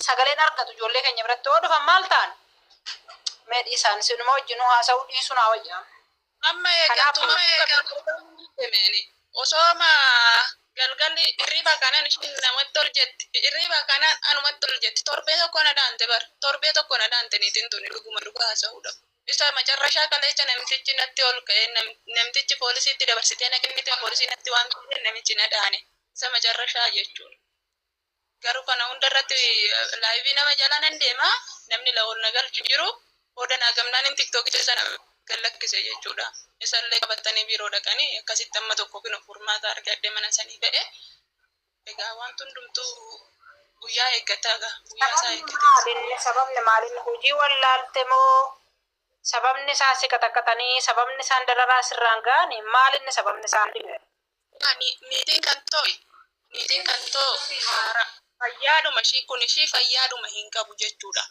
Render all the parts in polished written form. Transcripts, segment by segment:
sagaleen argatu ijoollee keenya biratti yoo dhufan maal ta'an meedhii isaan sinuma wajjin haasa'uu dhiisuu naa wayyaa. Amma eegaltuma osooma galgalli hirriba kanan ishiin namatti ol jetti hirriba kanan anumatti ol jetti torbee tokko na daante bar torbee tokko na daante niitiin tuni dhuguma dhugaa haasa'uudha. Isa macarrashaa kaleessa namtichi natti ol ka'e namtichi poolisiitti dabarsitee naqinnite poolisii natti waan ta'e namichi na dhaane isa macarrashaa jechuudha. Garuu kana hundarratti laayivii nama jala nan deema namni la'ool na galchu jiru odanaa gamnaan hin tiktookicha sana gallakkise jechuudha. Isallee qabatanii biiroo dhaqanii akkasitti amma tokko kinu furmaata argadde mana sanii ba'e. Egaa wanti hundumtuu guyyaa eeggataa guyyaa isaa eeggate. Sababni maaliin hojii wallaalte moo sababni isaa si qaxaqatanii sababni isaan dararaa sirraan ga'anii maalinni sababni isaan dhibe? Niitiin kan ta'u fayyaaduma ishii kun ishii fayyaaduma hin qabu jechuudha.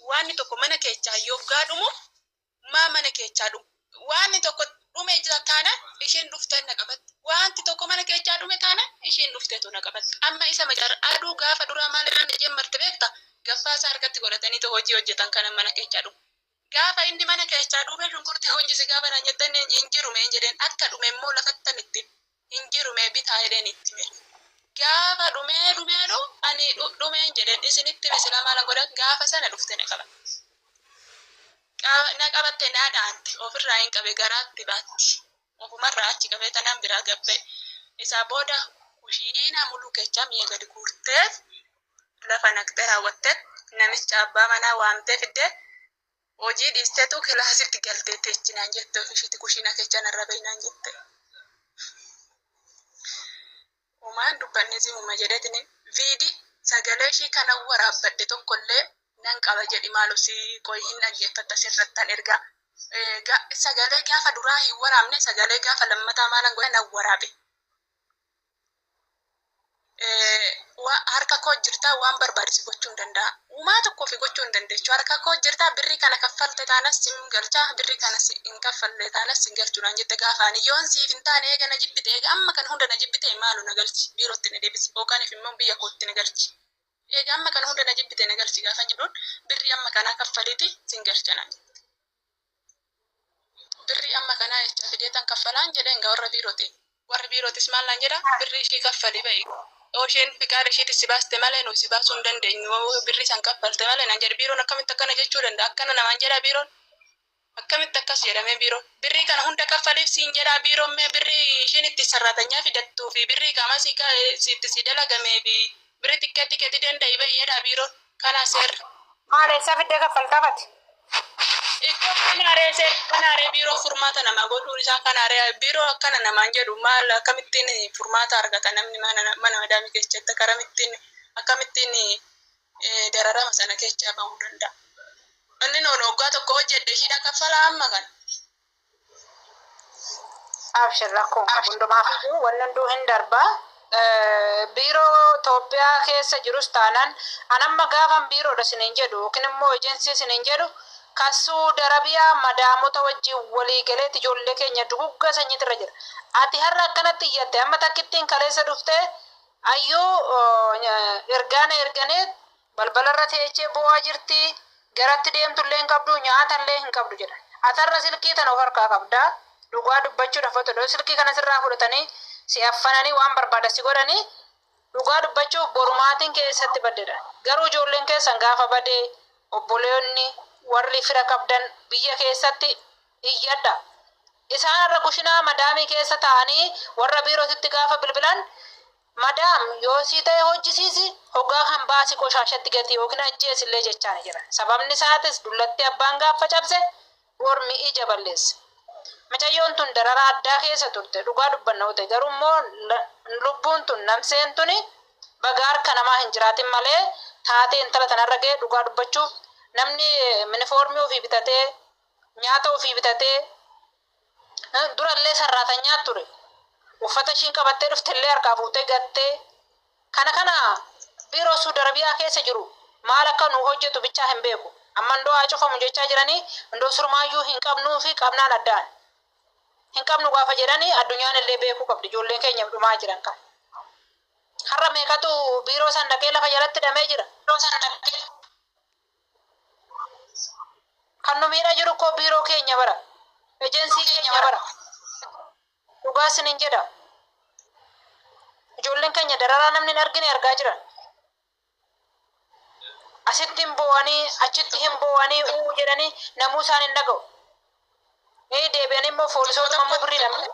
Waan tokko mana keessaa yoggaa dhumu maa mana keessaa dhumu waan tokko dhume jira taana ishiin dhuftee na qabatti wanti tokko mana keessaa dhume taana ishiin dhufteetu na qabatti amma isa macara aduu gaafa duraa maal irraan ijemmarte beekta gaffaasaa harkatti godhatanii hojii hojjetan kana mana keessaa dhumu gaafa inni mana keessaa dhume shunkurtii honjisi gaafa na jettan hin jirume jedheen akka dhume immoo lafattan itti hin jirume bitaa jedheen itti gaafa dhumeeru ani dhumeen jedhen isinitti misila maala godhan gaafa sana dhufte na qabatte na dhaante ofirraa hin qabe garaatti baatti ofumarraa achi qabee tanaan biraa gabbe isaa booda kushiina muluu kecha mi'a gadi guurteef lafa naqxee raawwatteet namicha abbaa manaa waamtee fidde hojii dhiisteetu kilaasitti galteetti jechinaan jette ofishiitti kushiina kecha narra beeynaan jette. Umaan dubbanne simuma jedheetini viidii sagalee ishii kana waraabbadde tokkollee nan qaba jedhi maaloo si qoy hin dhaggeeffatta sirrattan ergaa sagalee gaafa duraa hin waraabne sagalee gaafa lammataa maalan godhe nan waraabe. Harka koo jirtaa waan barbaadisi gochuu hin danda'a. Uumaa tokkoof gochuu hin dandeechu. Harka koo jirtaa birrii kana kaffalte taanas sim galchaa birrii kana hin kaffalle taanas hin galchuudhaan jette gaafaan yoon siif hin taane eega na jibbite eega amma kan hunda na jibbite maaloo na galchi biirootti na deebisi yookaan immoo biyya kootti na galchi. Eega amma kan hunda na jibbite na galchi gaafa jedhuun birrii amma kanaa kaffaliiti sin galchanaa jette. Birrii amma kanaa jecha fideetan kaffalaan jedheen gaa warra biirootis maal naan jedha birrii ishii kaffali ba'i. Osheen fiqaara ishiitti si baaste malee nu si baasuu hin dandeenyu birrii san kaffalte malee naan jedha biiroon akkamitti akkana jechuu danda'a akkana namaan jedha biiroon akkamitti akkas jedhamee biiroon birrii kana hunda kaffaliif siin jedha biiroon mee birrii ishiin itti sarratanyaa fidattuu fi birrii qaama si dalagamee fi birrii xiqqeetti danda'i bayyedha biiroon kana seerra. Maaleessa fidee kaffaltaafati? Kanaaree biiroo furmaata nama godhuun isaa kanaaree biiroo akkana namaan jedhu maal akkamittiin furmaata argata namni mana madaamii keessatti akkamittiin dararama sana keessaa bahuu danda'a. Inni noon waggaa tokko hojjedhe hidha kaffala amma kana. Abshirra kun hundumaaf wanni hunduu hin darbaa. Biiroo Itoophiyaa keessa jirus taanaan anamma gaafan biiroodha sinin jedhu yookiin immoo ejensii sinin jedhu kasuu darabiyaa madaamota wajjin walii galeetti ijoollee keenya dugugga sanyiitirra jira. Ati har'a akkanatti iyyatte amma takkittiin kaleessa dhuftee ayyuu erganee balbalarra teechee bo'aa jirti garatti deemtullee hin qabdu nyaatallee hin qabdu jedha. Ati har'a silkii tana of harkaa qabdaa dhugaa dubbachuudhaaf otoo silkii kana sirraa fudhatanii si affananii waan barbaada si godhanii dhugaa dubbachuuf borumaatiin keessatti baddedha. Garuu ijoolleen keessan gaafa badee obboleonni warri fira qabdan biyya keessatti iyyadha. Isaan irra kushinaa madaamii keessa ta'anii warra biirootitti gaafa bilbilan madaam yoo sii ta'e hojjisiisi hoggaa kan baasi qoshaashatti gati yookiin ajjeesillee jechaan jira. Sababni isaatis dullatti abbaan gaafa cabse ormi ija balleesse. Mucayyoon tun dararaa addaa keessa turte dhugaa dubbanna ta'e garuu immoo lubbuun tun namseen tuni baga harka namaa hin jiraatin malee taatee intala tanarra ga'e dhugaa dubbachuuf namni uniformii ofii bitatee nyaata ofii bitatee durallee sarraatan nyaat ture uffata ishiin qabattee dhuftellee harkaa fuutee gattee kana biiroo Suudi Arabiyaa keessa jiru maal akka nu hojjetu bichaa hin beeku amma ndoo haa cufamu jechaa jiranii ndoo surmaayyuu hin qabnuu fi qabnaan addaan hin qabnu gaafa jedhanii addunyaan illee beekuu qabdi ijoolleen keenya dhumaa jiran kan Har'a meeqatu biiroo san dhaqee lafa jalatti hidhamee jira. Kan nu miidhaa jiru koo biiroo keenya bara. Ejensii keenya bara. Dhugaa isiniin jedha. Ijoolleen keenya dararaa namni hin argine argaa jiran. Asitti hin boo'anii, achitti hin boo'anii uu jedhanii namuu isaan hin dhaga'u. Deebi'anii immoo foolisoota mammoo birrii dhamne.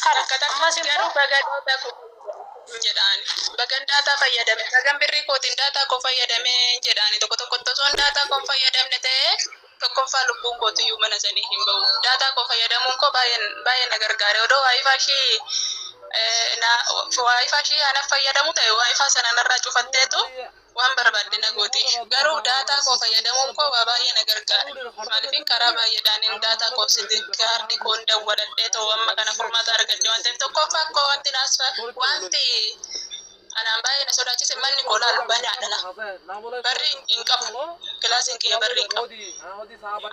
Kana ammas immoo jedhaani. Bagan daataa fayyadame. Bagan birrii kootiin daataa koo fayyadame jedhaani. Tokko osoon daataa koo fayyadamne ta'ee tokkoffaa lubbuun kootiyyuu mana sanii hin ba'u. Daataa koo fayyadamuun koo baay'ee na gargaare. Odoo waayifaa ishii anaaf fayyadamu ta'e waayifaa sana narraa cufatteetu waan barbaadde na gooti. Garuu daataa koo fayyadamuun koo baay'ee na gargaare. Maaliifin karaa baay'eedhaan daataa koo kaardii koon dawwaladhee ta'u amma kana furmaata argatte waan ta'eef tokkoffaa koo wanti anaan baay'ee na sodaachise manni koo laalu banaadha. Barri hin qabu. Kilaasiin kiyya barri hin qabu.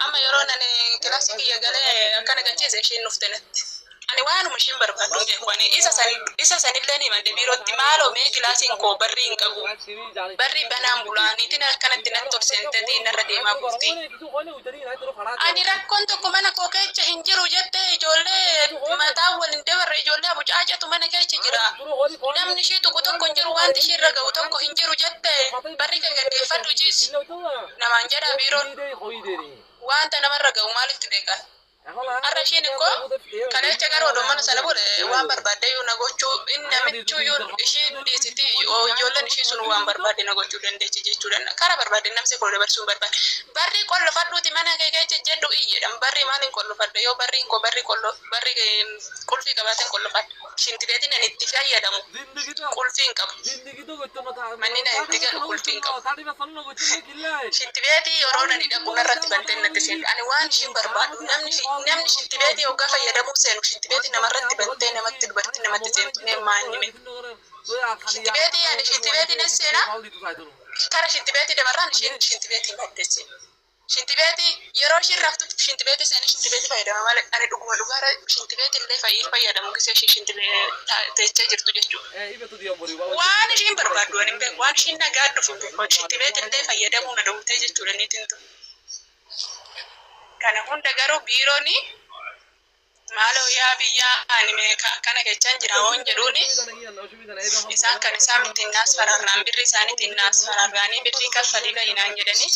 Amma yeroo nani kilaasii kiyya galee akkana galchiise ishiin nufte natti. Ani waanuma ishiin barbaadu jechuudha. Isa sanillee ni mande biirootti maaloo mee kilaasiin koo barri hin qabu. Barri banaan bulaaniitiin akkanatti natti tolseentetii narra deemaa buufti. Ani rakkoon tokko mana koo keessa hin jiru jettee ijoollee mataa waliin dabarre ijoollee abucaacatu mana keessa jira. Namni ishii tuqu tokko hin jiru wanti ishii irra ga'u tokko hin jiru jettee barri kan gaggeeffadhu ciisi. Namaan jedhaa biiroon wanta namarra ga'u maalitti beekaa? Har'a ishiin immoo kalecha gara odoomana sana booda waan barbaadde iyyuu na gochuu inni namichuu iyyuu ishiin dhiisiti ijoolleen ishii sun waan barbaadde na gochuu dandeechi jechuudha. Karaa barbaadde namsi koo dabarsuu barbaade. Barri qollofadhuuti mana kee keessa jedhu iyyeedhaan barri maaliin qollofadha yoo barriin koo barri qulfii qabaateen qollofadha. Shintibeetiin ani itti fayyadamu qulfii hin qabu. Manni na itti galu qulfii hin qabu. Shintibeetii yeroo nani dhaqu narratti bantee natti seenu ani waan ishiin barbaadu namni shintibeetii hoggaa fayyadamuu seenu shintibeetii namarratti bantee namatti dubartii namatti seentee maannime. Shintibeetiin as seena kara shintibeetii dabarraan ishiin shintibeetii baddeesse. Shintibeetii yeroo ishiin raftu shintibeetii seena shintibeetii fayyadama malee ani dhuguma dhugaara shintibeetii illee fayyadamu gisee ishii shintibeetii teessee jirtu jechuudha. Waan ishiin barbaaddu ani beeku waan ishiin nagaa dhufu shintibeetii illee fayyadamuu na dhowwitee jechuudha niitiin tu. Kana hunda garuu biirooni maaloo yaa biyyaa ani kana kechaan jira waan jedhuuni isaan kan isaan ittiin naas fararraan birri isaaniitiin naas fararraanii birrii kaffalii ga'inaan jedhanii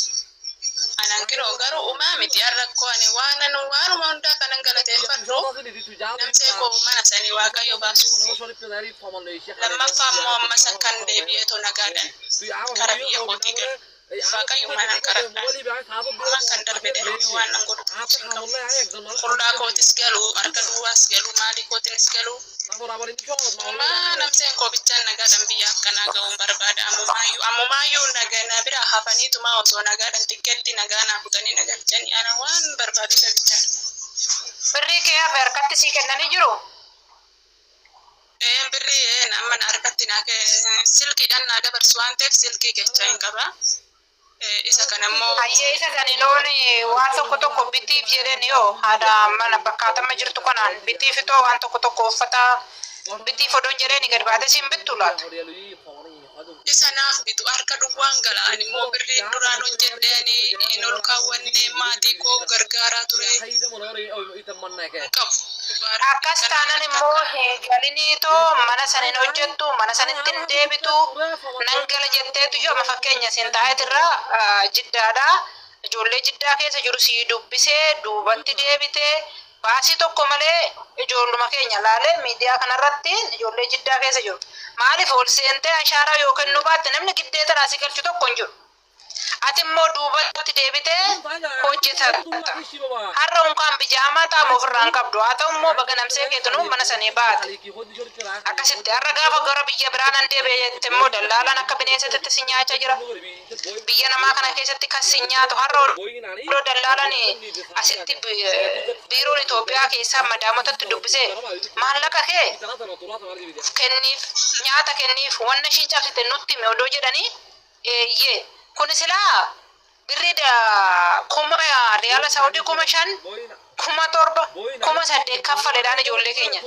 anaan kiroo garuu uumaa miti rakkoo ani waanuma hundaa kanan galateeffadhu namsee koo mana sanii waaqayyo baasuuf lammaffaa immoo ammas akkan deebi'eetoo nagaadhaan kara biyya kootii galu. Waaqayyo manan karadhaan waan kan darbe darbee waan nan godhu furdaa kootis galu harka duwwaas galu maalii kootinis galu namseen koo bichaan nagaadhaan biyya akkanaa ga'uun barbaada ammumaayyuu na bira hafaniituma osoo nagaadhaan tikkeetti nagaa naa kutanii nagalchanii ana waan barbaadu isa bichaan. Birrii kee hafe harkatti sii kennanii jiru? Birrii amma na harkatti naa silkiidhaan naa dabarsu waan ta'eef silkii kechaa hin qaba. Isa kanammoo hayyee isa sani looni waan tokko bitiif jedheen yoo haadha mana bakkaatama jirtu kanaan bitiif itoo waan tokko uffata bitiif odoon jedheeni gad baatee siin bittu laata. Isa naaf bitu harka duwwaan galaan immoo birriin duraan hojjedheeni ol kaawwannee maatii koo gargaaraa ture qabu. Akkas taanan immoo galiniitoo mana sanin hojjettu mana sanitti hin deebitu nan gala jetteetu yoo fakkeenya siin taa'eetirraa jiddaadha. Ijoollee jiddaa keessa jiru sii dubbisee duubatti deebitee baasii tokko malee ijoolluma keenya laalee miidiyaa kanarratti ijoollee jiddaa keessa jiru. Maaliif ol seentee ashaaraa yoo kennu baatte namni giddee taraa si galchu tokko hin jiru. Ati immoo duubatti deebitee hojjetatta. Har'a unkaan bijaamaa taa'amu ofirraan qabdu. Haa ta'u immoo baga namsee keetinuu mana sanii baate. Akkasitti har'a gaafa gara biyya biraa nan deebi'e jette immoo dallaalaan akka bineensatti si nyaachaa jira. Biyya namaa kana keessatti kan si nyaatu har'a odoo dallaalaan asitti biiroon Itoophiyaa keessaa madaamotatti dubbisee maallaqa kee kenniif nyaata kenniif wanna ishii cabsite nutti hime odoo jedhanii eeyyee kun silaa birrida kuma riyaala saawudii kuma shan kuma torba kuma saddeet kaffaleedhaan ijoollee keenya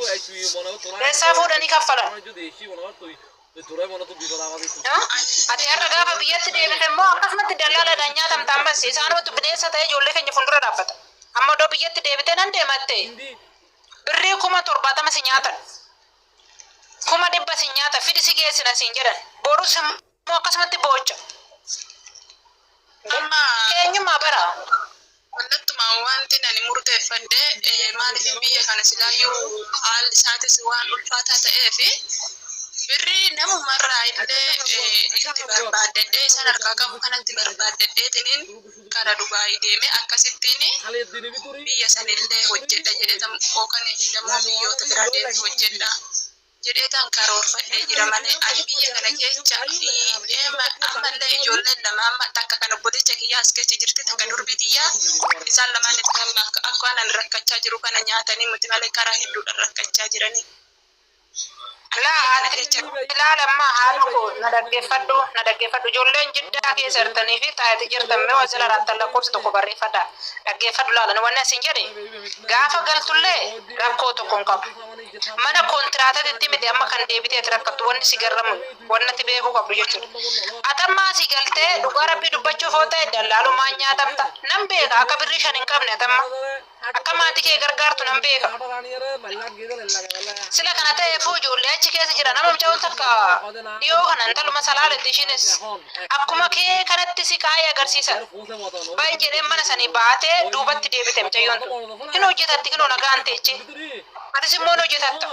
eessaa fuudhanii kaffalan ati har'a gaafa biyyatti deebite immoo akkasumatti dallaaladhaan nyaatamtaan bas isaanumatti bineensa ta'ee ijoollee keenya fuuldura dhaabbata amma iddoo biyyatti deebite nan deematte birrii kuma 70 si nyaatan kuma 100 si nyaata fidi si geessina siin jedhan borus immoo akkasumatti boocha amma eenyummaa bara wallattuma wanti nani murteeffadhe maaliif biyya kana silaayyuu haalli isaatis waan ulfaataa ta'eefi birrii namumarraa illee itti barbaadadhee isaan harkaa qabu kanatti barbaadadheetiniin kara Dubaayii deeme akkasittiin biyya sanillee hojjedha jedhetam yookaan immoo biyyoota biraa deeme hojjedha jedheetan karoorfadhee jira malee ani biyya kana keessa ammallee ijoolleen lama amma takka kan obboleessa kiyyaa as keessa jirti takka durbitiyyaa isaan lamaan itti amma akka anan rakkachaa jiru kana nyaatanii muti malee karaa hedduudhaan rakkachaa jiranii. ilaalamma haalko na dhaggeeffadhu ijoolleen jiddaa keessa jirtanii fi taa'eeti jirtan mee wajjala raattan lakkoofsa tokko barreeffadha dhaggeeffadhu laalan wanni asin jedhe gaafa galtullee rakkoo tokko hin qabu mana kontiraatatti miti amma kan deebiteeti rakkattu wanni si garramu wannatti beekuu qabdu jechuudha atammaa si galtee dhugaa rabbii dubbachuuf yoo ta'e dallaalumaan nyaatamta nan beeka akka birrii shan hin qabne atamma akka maatii kee gargaartu nan beeka sila kana ta'eefuu ijoollee achi keessa jira nama muca'uun takka dhiyoo kana intaluma salaaletti isheenis akkuma kee kanatti si kaa'ee agarsiisan baay'een jedheen mana sanii baatee duubatti deebite mucayyoon tun hin hojjetatti kinoo nagaan teeche atis immoo hin hojjetatta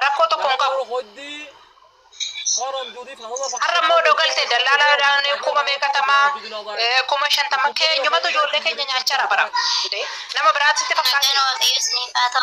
rakkoo tokko hin qabu har'a immoo dogalte dallaalaadhaan kuma meeqatamaa kuma 50 keenyumatu ijoollee keenya nyaachara bara nama biraatitti fakkaata.